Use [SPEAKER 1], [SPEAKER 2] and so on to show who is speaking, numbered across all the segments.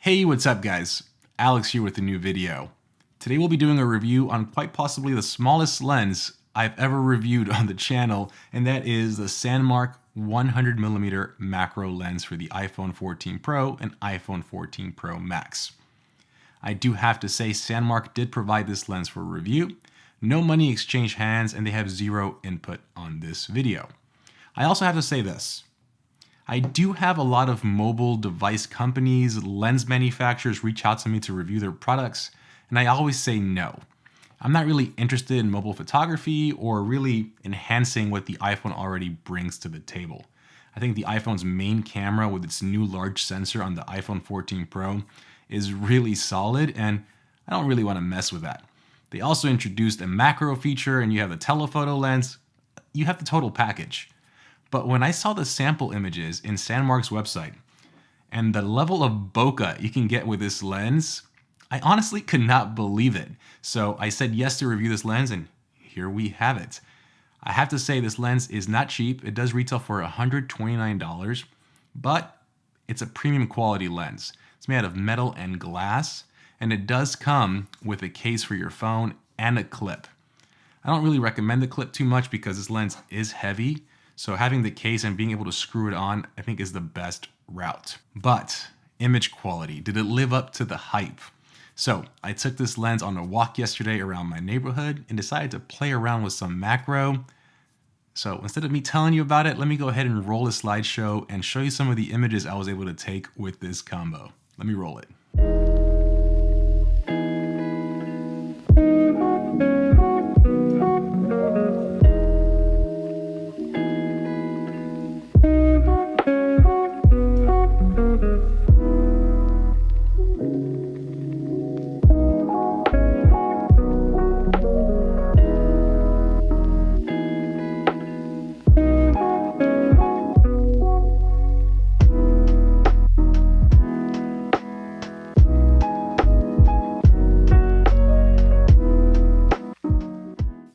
[SPEAKER 1] Hey, what's up guys? Alex here with a new video. Today we'll be doing a review on quite possibly the smallest lens I've ever reviewed on the channel, and that is the Sandmarc 100mm macro lens for the iPhone 14 Pro and iPhone 14 Pro Max. I do have to say Sandmarc did provide this lens for review. No money exchanged hands, and they have zero input on this video. I also have to say this. I do have a lot of mobile device companies, lens manufacturers reach out to me to review their products, and I always say no. I'm not really interested in mobile photography or really enhancing what the iPhone already brings to the table. I think the iPhone's main camera with its new large sensor on the iPhone 14 Pro is really solid, and I don't really want to mess with that. They also introduced a macro feature, and you have the telephoto lens. You have the total package. But when I saw the sample images in Sandmarc's website and the level of bokeh you can get with this lens, I honestly could not believe it. So I said yes to review this lens, and here we have it. I have to say this lens is not cheap. It does retail for $129, but it's a premium quality lens. It's made out of metal and glass, and it does come with a case for your phone and a clip. I don't really recommend the clip too much because this lens is heavy. So having the case and being able to screw it on, I think is the best route. But image quality, did it live up to the hype? So I took this lens on a walk yesterday around my neighborhood and decided to play around with some macro. So instead of me telling you about it, let me go ahead and roll a slideshow and show you some of the images I was able to take with this combo. Let me roll it.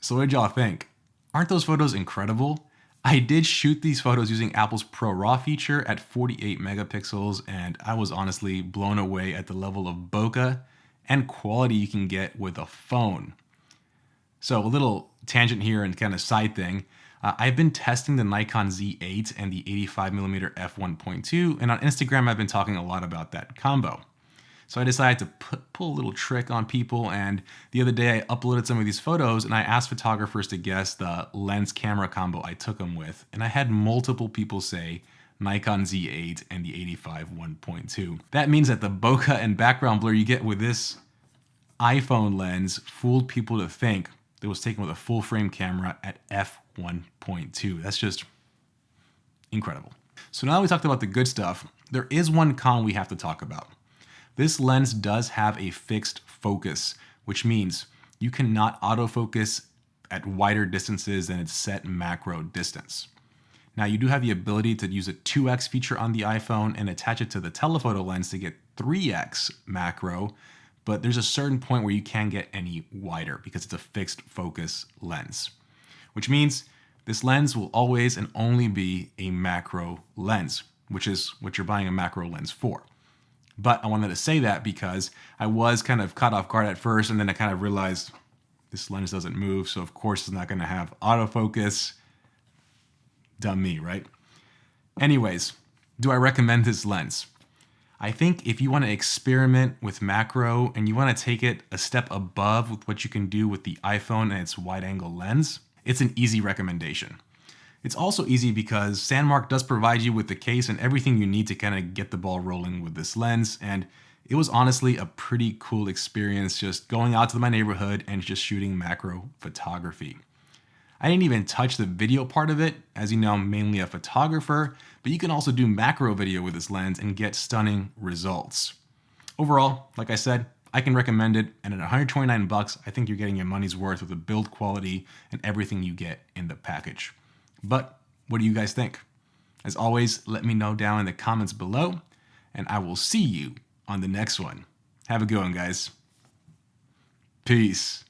[SPEAKER 1] So what did y'all think? Aren't those photos incredible? I did shoot these photos using Apple's Pro RAW feature at 48 megapixels, and I was honestly blown away at the level of bokeh and quality you can get with a phone. So a little tangent here and kind of side thing. I've been testing the Nikon Z8 and the 85mm f1.2, and on Instagram I've been talking a lot about that combo. So I decided to pull a little trick on people, and the other day I uploaded some of these photos and I asked photographers to guess the lens camera combo I took them with, and I had multiple people say Nikon Z8 and the 85 1.2. That means that the bokeh and background blur you get with this iPhone lens fooled people to think it was taken with a full frame camera at f1.2. That's just incredible. So now that we talked about the good stuff, there is one con we have to talk about. This lens does have a fixed focus, which means you cannot autofocus at wider distances than its set macro distance. Now you do have the ability to use a 2x feature on the iPhone and attach it to the telephoto lens to get 3x macro, but there's a certain point where you can't get any wider because it's a fixed focus lens, which means this lens will always and only be a macro lens, which is what you're buying a macro lens for. But I wanted to say that because I was kind of caught off guard at first, and then I kind of realized this lens doesn't move, so of course it's not going to have autofocus. Dumb me, right? Anyways, do I recommend this lens? I think if you want to experiment with macro and you want to take it a step above with what you can do with the iPhone and its wide-angle lens, it's an easy recommendation. It's also easy because Sandmarc does provide you with the case and everything you need to kind of get the ball rolling with this lens, and it was honestly a pretty cool experience just going out to my neighborhood and just shooting macro photography. I didn't even touch the video part of it. As you know, I'm mainly a photographer, but you can also do macro video with this lens and get stunning results. Overall, like I said, I can recommend it, and at $129, I think you're getting your money's worth with the build quality and everything you get in the package. But what do you guys think? As always, let me know down in the comments below, and I will see you on the next one. Have a good one, guys. Peace.